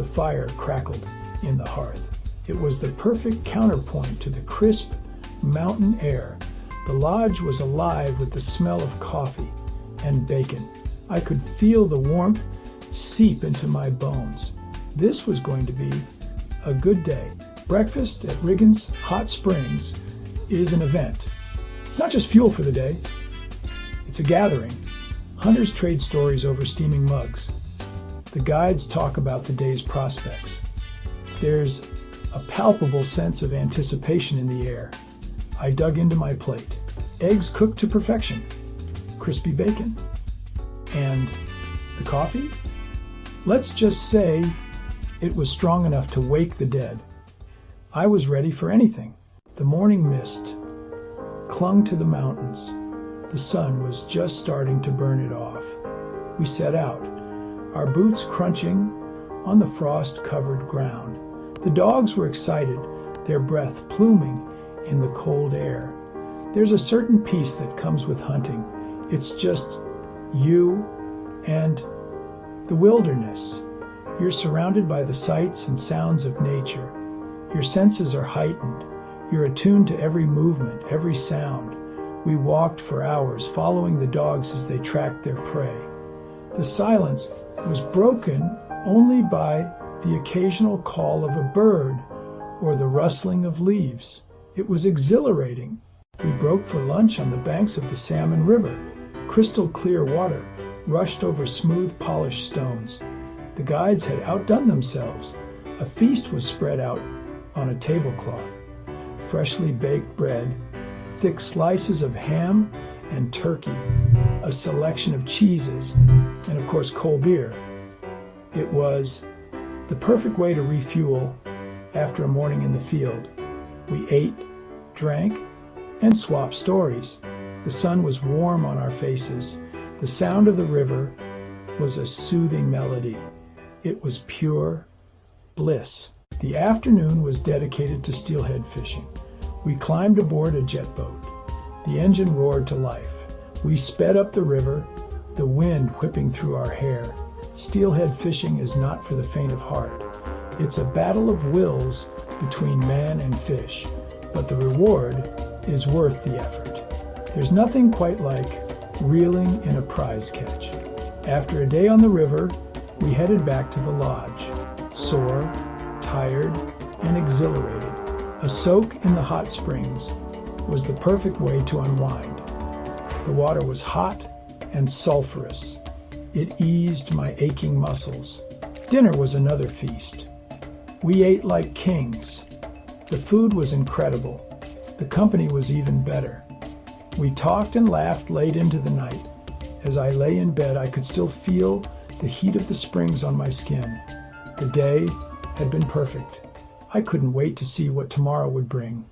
The fire crackled in the hearth. It was the perfect counterpoint to the crisp mountain air. The lodge was alive with the smell of coffee and bacon. I could feel the warmth seep into my bones. This was going to be a good day. Breakfast at Riggins Hot Springs is an event. It's not just fuel for the day. It's a gathering. Hunters trade stories over steaming mugs. The guides talk about the day's prospects. There's a palpable sense of anticipation in the air. I dug into my plate. Eggs cooked to perfection. Crispy bacon. And the coffee? Let's just say it was strong enough to wake the dead. I was ready for anything. The morning mist clung to the mountains. The sun was just starting to burn it off. We set out, our boots crunching on the frost-covered ground. The dogs were excited, their breath pluming in the cold air. There's a certain peace that comes with hunting. It's just you and the wilderness. You're surrounded by the sights and sounds of nature. Your senses are heightened. You're attuned to every movement, every sound. We walked for hours, following the dogs as they tracked their prey. The silence was broken only by the occasional call of a bird or the rustling of leaves. It was exhilarating. We broke for lunch on the banks of the Salmon River. Crystal clear water rushed over smooth, polished stones. The guides had outdone themselves. A feast was spread out on a tablecloth. Freshly baked bread, thick slices of ham and turkey, a selection of cheeses, and of course cold beer. It was the perfect way to refuel after a morning in the field. We ate, drank, and swapped stories. The sun was warm on our faces. The sound of the river was a soothing melody. It was pure bliss. The afternoon was dedicated to steelhead fishing. We climbed aboard a jet boat. The engine roared to life. We sped up the river, the wind whipping through our hair. Steelhead fishing is not for the faint of heart. It's a battle of wills between man and fish, but the reward is worth the effort. There's nothing quite like reeling in a prize catch. After a day on the river, we headed back to the lodge, sore, tired, and exhilarated. A soak in the hot springs was the perfect way to unwind. The water was hot and sulfurous. It eased my aching muscles. Dinner was another feast. We ate like kings. The food was incredible. The company was even better. We talked and laughed late into the night. As I lay in bed, I could still feel the heat of the springs on my skin. The day had been perfect. I couldn't wait to see what tomorrow would bring.